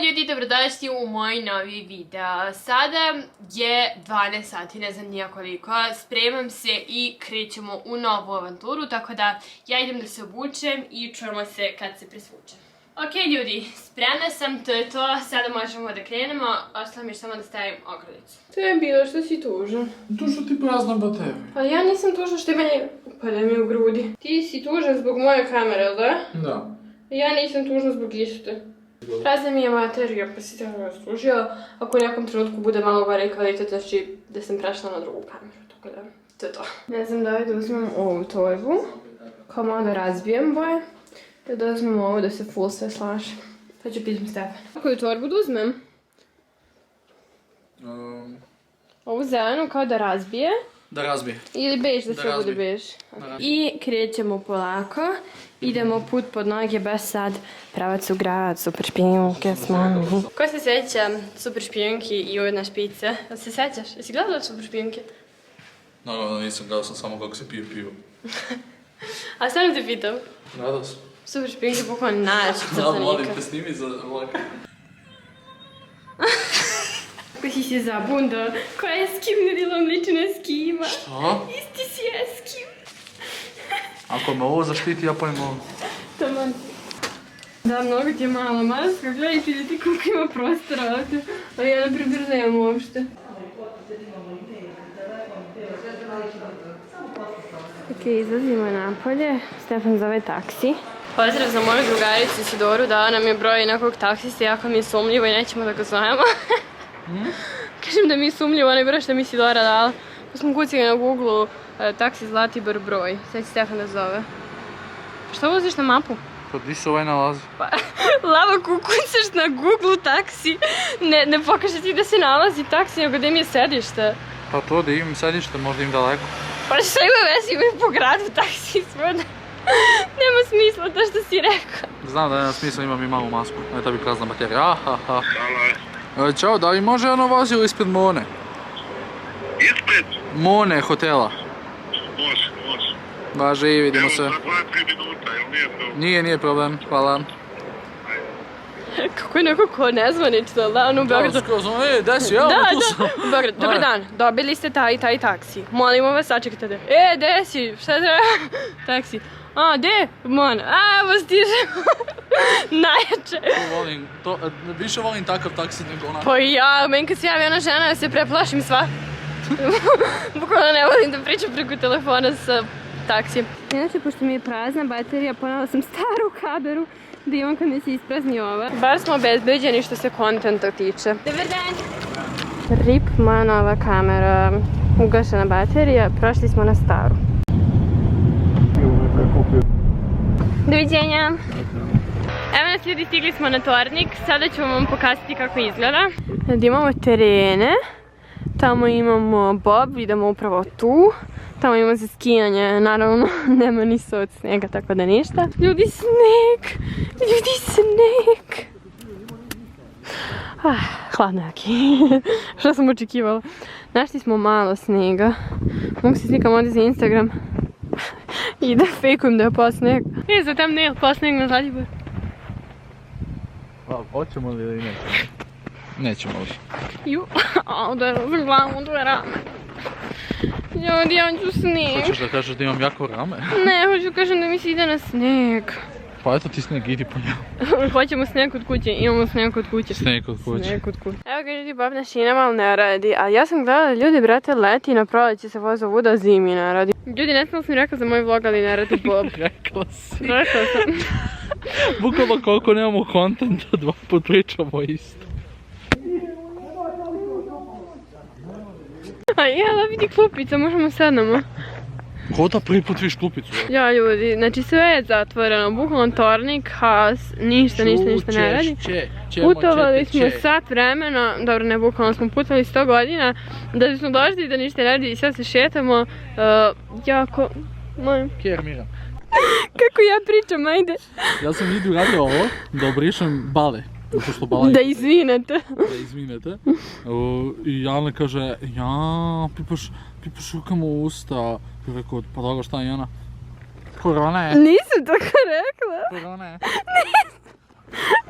ljudi, dobrodošli u moj novi video. Sada je 12 sati, ne znam nija koliko. Spremam se i krećemo u novu avanturu, tako da ja idem da se obučem i čujemo se kad se presvučem. Ok ljudi, spremna sam, to je to, sada možemo da krenemo, ostalo mi je samo da stavim ogrlicu. To je bilo što si tužan. To što ti prazna baterija. Pa ja nisam tužan što meni pada mi u grudi. Ti si tužan zbog moje kamere, da? Da. Ja nisam tužna zbog iste. Prazna mi je materija, pa si tako raztužila. Ako u nekom trenutku bude malo gore kvalitet, znači da sam prešla na drugu kameru, tako da to je to. Ne znam da li da uzmem ovu torbu, kao malo da razbijem boje. Da uzmem ovo da se full sve slaže. Pa ću pitam Stefan. Koju torbu da uzmem? Ovu zelenu kao da razbije. Da razbije. Ili bež da sve bude bež. I krećemo polako. Idemo put pod noge, baš sad pravac u grad, super špijunke smo. Ko se sjeća super špijunki i ujedna špica? Da se sjećaš? Jesi gledala super špijunke? Naravno nisam, gledao sam samo kako se pije pivo. A stvarno te pitam? Gledao sam. Super špijunke je bukvalno najjači crtanika. Molim te snimi za vlog. Kako si se zabundao? Koja je Eskim, ne djelom liči na Eskima. Šta? Isti si Eskim. Ako me ovo zaštiti, ja pojem ovo. Taman. Da, mnogo ti je mala maska, gledajte ljudi koliko ima prostora ovdje. A ja ne pribrzajem uopšte. Ok, izlazimo napolje. Stefan zove taksi. Pozdrav za moju drugaricu Isidoru, dala nam je broj nekog taksista, jako mi je sumljivo i nećemo da ga zovemo. Kažem da mi je sumljivo, onaj broj što mi Isidora dala. Pa smo kucali na Google-u taksi Zlatibor broj. Sad će Stefan da zove. Što voziš na mapu? Pa di se ovaj nalazi? Pa, Lava, kucaš na Google taksi, ne pokaže ti da se nalazi taksi, nego gdje mi je sedište. Pa to da imam sedište, možda im daleko. Pa što ima veze, imaju po gradu taksi svuda. Nema smisla to što si rekao. Znam da nema smisla, imam i malu masku. Eto bi prazna baterija. Ahaha. Ćao, da li može ono vozilo ispred Mone? Ispred? Mone hotela. Može. Važe i vidimo se. Evo za 2-3 minuta, jel nije to? Nije problem, hvala. Kako je neko ko nezvanično, da, ono u Beogradu. Da, skroz ono, desi, evo tu sam. Da, u Beogradu. Dobar dan, dobili ste taj taksi. Molimo vas, sačekajte da. Desi, šta treba? Taksi. A, de? Mon. A, evo stižemo. Najjače. Više volim takav taksi nego onako. Pa ja, meni kad se javi ona žena, ja se preplašim sva. Bukvalno ne volim da pričam preko telefona sa taksijem. Inače, pošto mi je prazna baterija, ponela sam staru kameru da imam kad mi se isprazni ova. Bar smo obezbeđeni što se kontenta tiče. Dobar dan! Rip, moja nova kamera. Ugašena baterija, prošli smo na staru. Doviđenja! Evo nas ljudi, stigli smo na Tornik, sada ću vam pokazati kako izgleda. Imamo terene, tamo imamo bob, idemo upravo tu. Tamo imamo za skijanje, naravno nema ni od snega, tako da ništa. Ljudi, sneg! Hladno je, okej. Što sam očekivala? Našli smo malo snega. Mogu se slikam ovdje za Instagram. I da fejkujem da je pao sneg. Za tam ne je pao sneg na Zlatibor. Hoćemo li ili nećemo? Nećemo li. Ju, udarila sam glavu, to je rame. Ljudi, ja ću sneg. Hoćeš da kažeš da imam jako rame? Ne, hoću kažem da mi se ide na sneg. Pa eto ti sneg, idi po njemu. Hoćemo sneg kod kuće, imamo sneg kod kuće. Sneg kod kuće. Evo ga ljudi, Bob našina malo ne radi, a ja sam gledala ljudi, brate, leti na proleće se voze ovuda, zimi ne radi. Ljudi, ne sam rekla za moj vlog, ali ne radi Bob. Rekla si. Rekla sam. Bukvalno koliko nemamo kontenta, 2 put pričamo isto. A jela, vidi klupica, možemo sednemo. Ko da prvi put viš klupicu? Ja ljudi, znači sve je zatvoreno, bukvalno Tornik, haos, ništa ne radi. Putovali smo sat vremena, dobro ne bukvalno smo putovali 100 godina, da bismo došli da ništa ne radi i sad se šetamo, jako, molim. Kjer Mira. Kako ja pričam, ajde. Ja sam vidio radio ovo, da obrišem bale. Da izvinete. I Jana kaže, ja, pipaš rukama u usta. I rekao, pa dobro, šta je Jana? Korona je. Nisam tako rekla. Korona je.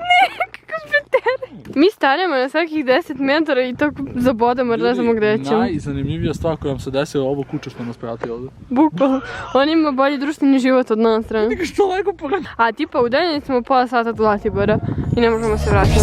Ne, kako preterala. Mi stanemo na svakih 10 metara i tako zabodamo jer ne znamo gdje ćemo. Najzanimljivija stvar koja nam se desila ovo kuće što nas prati ovdje. Bukvalno. On ima bolji društveni život od nas. Vidi što lego pored. A tipa udaljeni smo pola sata od Zlatibora i ne možemo se vratiti.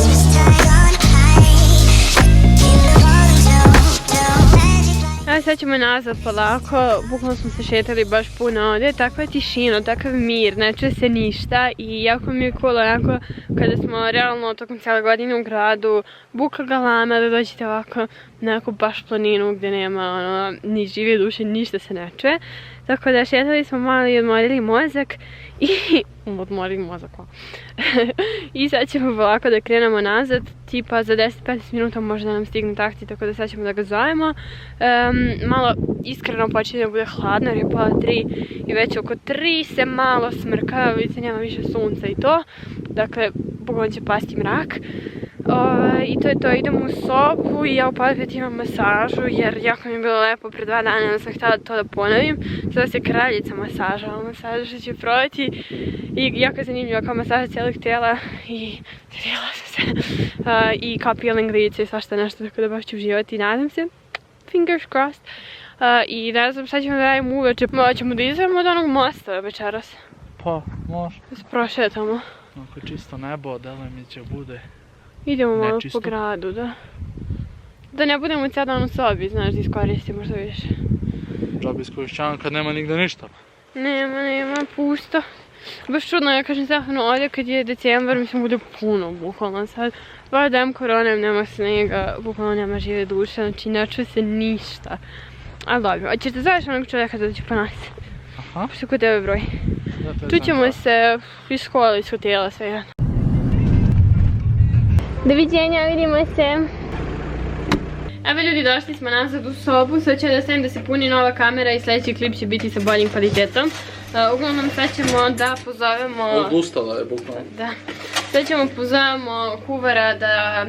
Evo sad ćemo nazad polako, bukvalno smo se šetali baš puno ovdje, takva je tišina, takav mir, ne čuje se ništa i jako mi je cool onako kada smo realno tokom cijele godine u gradu, buka galama da dođete ovako na neku baš planinu gdje nema ni žive duše, ništa se ne čuje. Tako da šetali smo malo i odmorili mozak i i sad ćemo polako da krenemo nazad, tipa za 10-15 minuta može da nam stigne taksi, tako da sad ćemo da ga zovemo. Malo iskreno počinje da bude hladno jer je pola 3 i već oko 3 se malo smrka, vidite nema više sunca i to, dakle bukvalno će pasti mrak. I to je to, idemo u sobu i ja u podpet imam masažu jer jako mi je bilo lepo pre 2 dana, onda sam htjela to da ponovim. Zove se kraljica masaža, masaža će probati i jako je zanimljiva kao masaža cijelog tijela i svidjela sam se. I kao peeling lice i svašta nešto, tako da baš ću uživati i nadam se. Fingers crossed. I ne znam šta ćemo da radimo uveče, ćemo da izvemo od onog mosta večeras. Pa, može. Da se prošetamo. Ako čisto nebo, deluje mi će bude. Idemo malo po gradu, da. Da ne budemo cijel dan u sobi, znaš, da iskoristimo što više. Džabe iskorišćavam kad nema nigde ništa. Nema, pusto. Baš čudno, ja kažem Stefanu ovdje kad je decembar, mislim bude puno, bukvalno sad. Bara dajem koronem, nema snega, bukvalno nema žive duše, znači ne čuje se ništa. Ali dobro, hoćeš da zoveš onog čovjeka da dođe po nas? Aha. Pošto kod tebe broj. Tu ćemo se iz škole, iz hotela, sve jedno. Doviđenja, vidimo se. Evo ljudi, došli smo nazad u sobu, sad ću da stavim da se puni nova kamera i sljedeći klip će biti sa boljim kvalitetom. Uglavnom sad ćemo da pozovemo... Odustala je bukvalno. Da. Sad ćemo pozovemo kuvara da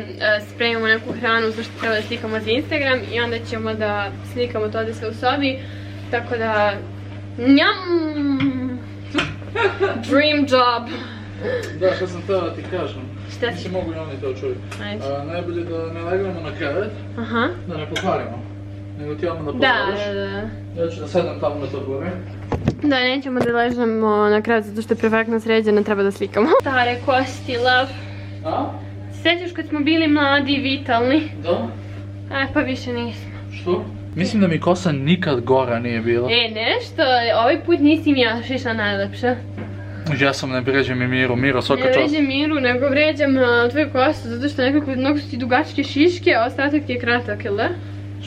spremimo neku hranu zašto treba da slikamo za Instagram i onda ćemo da slikamo to da se u sobi. Tako da... Njam! Dream job! Da, što sam htjela da ti kažem. Šta si? Mislim, mogu i oni to čuju. Ajde. Najbolje da ne legnemo na krevet, da ne pokvarimo, nego ti odmah da pozoriš. Da. Ja ću da sedem tamo na to gore. Da, nećemo da ležemo na krevet zato što je perfektno sređeno, treba da slikamo. Stare kosti, love. A? Sjećaš kad smo bili mladi i vitalni? Da. Pa više nismo. Što? Mislim da mi kosa nikad gora nije bila. Nešto, ovaj put nisi mi još išla najlepša. Ja sam ne vređam i Miru, Miro svaka čast. Ne vređam Miru, nego vređam tvoju kostu, zato što nekako mnogo su ti dugačke šiške, a ostatak ti je kratak, jel da?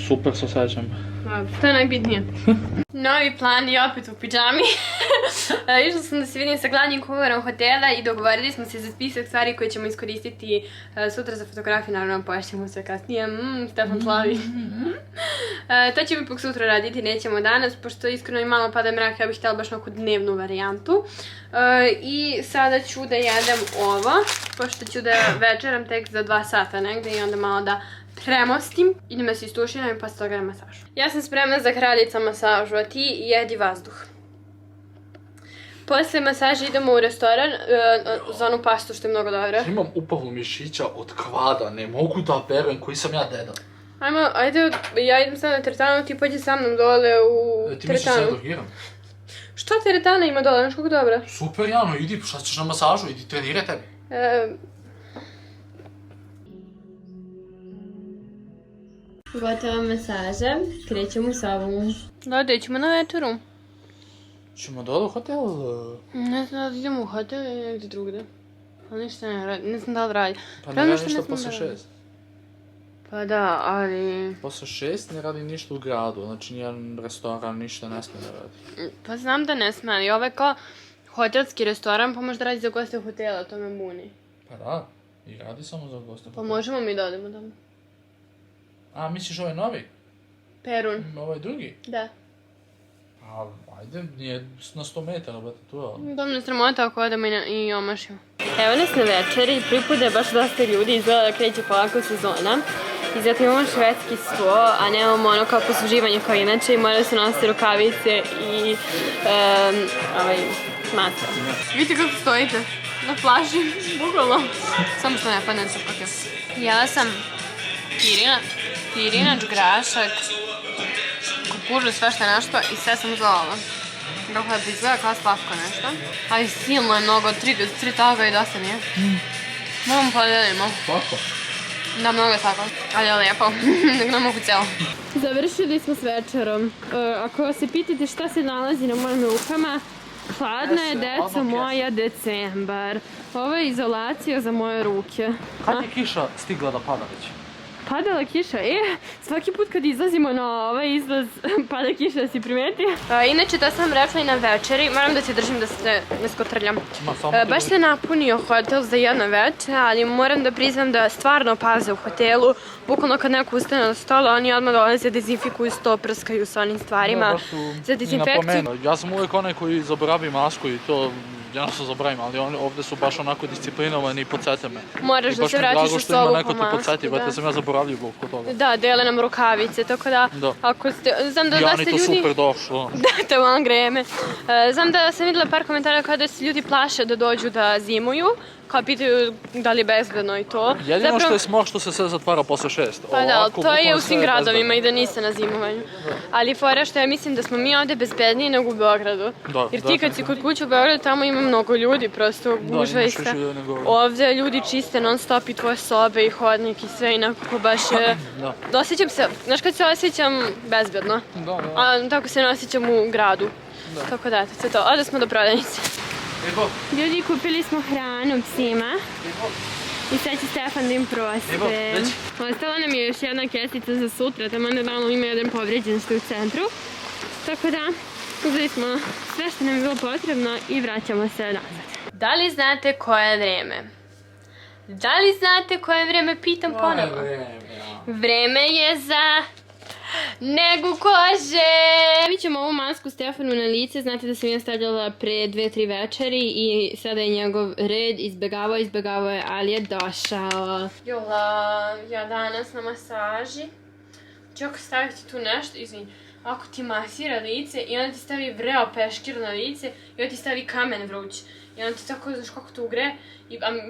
Super se osjećam. To je najbitnije. Novi plan i opet u pidžami. Išla sam da se vidim sa glavnim kuvarom hotela i dogovorili smo se za spisak stvari koje ćemo iskoristiti sutra za fotografiju, naravno pojašnjamo sve kasnije. Stefan slavi. To ćemo ipak sutra raditi, nećemo danas, pošto iskreno i malo pada mrak, ja bih htjela baš neku dnevnu varijantu. I sada ću da jedem ovo, pošto ću da večeram tek za 2 sata negdje i onda malo da premostim, idem da se istuširam i posle toga na masažu. Ja sam spremna za kraljica masažu, a ti jedi vazduh. Posle masaže idemo u restoran za onu pastu što je mnogo dobra. Imam upalu mišića od kvada, ne mogu da verujem koji sam ja deda. Ajde, ja idem sad na teretanu, ti pođi sa mnom dole u teretanu. Ti misliš da drogiram? Što teretana ima dole, znaš kako dobra? Super Jano, idi, šta ćeš na masažu, idi treniraj tebi. Gotova masaža, krećemo u sobu. Da, gdje ćemo na večeru? Ćemo dole u hotel? Ne znam da idemo u hotel ili negdje drugdje. Ali ništa ne radi, ne znam da li radi. Pa ne radi ništa posle 6. Pa da, ali... Posle 6 ne radi ništa u gradu, znači nijedan restoran ništa ne smije da radi. Pa znam da ne smije, ali ovo je kao hotelski restoran, pa možda radi za goste hotela, to me buni. Pa da, i radi samo za goste hotela. Pa možemo mi da odemo tamo. A, misliš ovaj novi? Perun. Ovaj drugi? Da. A, ajde, nije na 100 metara, brate, tu je ovo. Da me sramota ako odemo i omašimo. Evo nas na večeri, prvi put je baš dosta ljudi, izgleda da kreće polako sezona. I zato imamo švedski sto, a nemamo ono kao posluživanje kao inače i moraju se nositi rukavice i maska. Vidite kako stojite. na plaži, bukvalno. Samo što ne padnem se protiv. Jela sam pirinač, grašak, kukuruzu, sve što je nešto i sve sam uzela ovo. Kako da izgleda kao slatko nešto. Ali silno je mnogo, 3 toga i dosta nije. Mogu podelimo. Slatko? Da, mnogo je slatko. Ali je lijepo, nek ne mogu cijelo. Završili smo s večerom. Ako se pitate šta se nalazi na mojim rukama, hladna je, deco moja, decembar. Ovo je izolacija za moje ruke. Kad je kiša stigla da pada već? Padala kiša, svaki put kad izlazimo na ovaj izlaz pada kiša, da si primeti. Inače, to sam rekla i na večeri, moram da se držim da se ne skotrljam. Baš se napunio hotel za jedno večer, ali moram da priznam da stvarno paze u hotelu. Bukvalno kad neko ustane na stola, oni odmah dolaze, dezinfikuju sto, prskaju sa onim stvarima za dezinfekciju. Ja sam uvijek onaj koji zaboravi masku i to jednostavno zaboravim, ali ovdje su baš onako disciplinovani i podsjete me. Moraš da se vraćaš u sobu po masku. Podsjeti, da sam ja zaboravljiv kod toga. Da, dele nam rukavice, tako da ako ste... Znam da Dijani to super došlo. Da, te vam greme. Znam da sam vidjela par komentara kada se ljudi plaše da dođu da zimuju, kao pitaju da li je bezbedno i to. Jedino što je smog što se sve zatvara posle 6. Pa da, to je u svim gradovima i da niste na zimovanju. Ali fora što ja mislim da smo mi ovdje bezbedniji nego u Beogradu. Jer ti kad si kod kuće u Beogradu, tamo ima mnogo ljudi, prosto gužva i sve. Ovdje ljudi čiste non stop i tvoje sobe i hodnik i sve i nekako baš je... Osjećam se, znaš kad se osjećam bezbedno, a tako se ne osjećam u gradu. Tako da, to je to. Ovdje smo do prodavnice. Ljudi, kupili smo hranu psima i sad će Stefan da im prospe. Ostala nam je još jedna kesica za sutra, tamo da malo ima jedan povređen što je u centru. Tako da, uzeli smo sve što nam je bilo potrebno i vraćamo se nazad. Da li znate koje je vreme? Da li znate koje je vreme? Pitam ponovo. Vreme je za... negu kože! Stavit ćemo ovu masku Stefanu na lice, znate da sam ja stavljala pre 2-3 večeri i sada je njegov red, izbjegavao je, ali je došao. Jola, ja danas na masaži. Čako staviti tu nešto, izvini, ako ti masira lice i onda ti stavi vreo peškir na lice i onda ti stavi kamen vruć. I onda ti tako, znaš kako to ugre,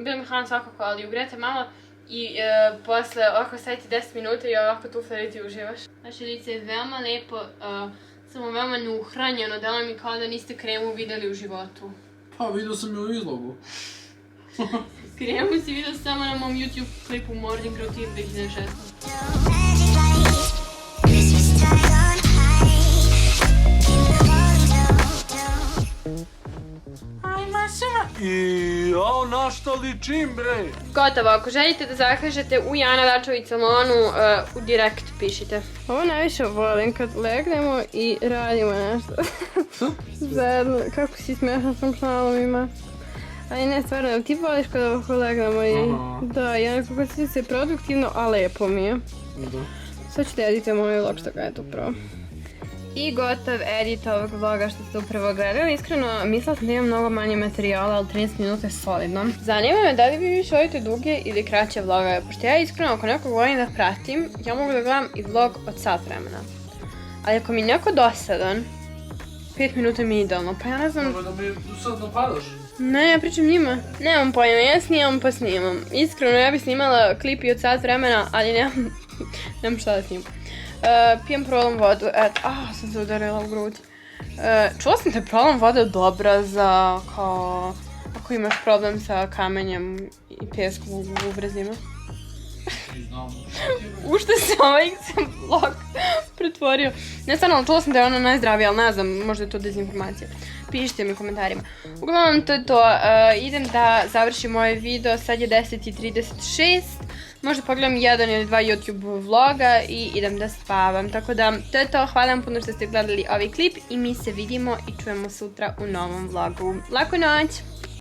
bilo mi hladno svakako, ali ugrete malo. I posle ovako staviti 10 minuta i ovako tufler i ti uživaš. Vaše lice je veoma lepo, samo veoma neuhranjeno, delo mi kao da niste kremu videli u životu. Pa vidio sam je u izlogu. Kremu si vidio samo na mom YouTube klipu Morning Routine 2016. I ja na šta ličim, bre? Gotovo, ako želite da zakažete u Jana Dačović salonu, u direkt pišite. Ovo najviše volim kad legnemo i radimo nešto. Zajedno, kako si smiješan s tom šalovima. Ali ne, stvarno, ti voliš kada ovako legnemo i... Da, jednako kad si se produktivno, a lepo mi je. Sad ću te edite moj vlog što ga je tu pravo. I gotov edit ovog vloga što ste upravo gledali. Iskreno, mislila sam da imam mnogo manje materijala, ali 13 minuta je solidno. Zanima me da li vi više volite duge ili kraće vlogove, pošto ja iskreno ako nekog volim da pratim, ja mogu da gledam i vlog od sat vremena. Ali ako mi neko dosadan, 5 minuta mi je idealno, pa ja ne znam... Dobro da mi sad napadaš. Ne, ja pričam njima. Nemam pojma, ja snimam pa snimam. Iskreno, ja bih snimala klip i od sat vremena, ali nemam šta da snimam. Pijem prolom vodu, eto, sam se udarila u grudi. Čula sam da je prolom voda dobra za, kao, ako imaš problem sa kamenjem i pijeskom u ubrezima. U što se ovaj vlog pretvorio. Ne, stvarno, čula sam da je ona najzdravija, ali ne znam, možda je to dezinformacija. Pišite mi u komentarima. Uglavnom, to je to. Idem da završim ovaj video, sad je 10:36. Možda pogledam 1 ili 2 YouTube vloga i idem da spavam. Tako da, to je to. Hvala vam puno što ste gledali ovaj klip i mi se vidimo i čujemo sutra u novom vlogu. Laku noć!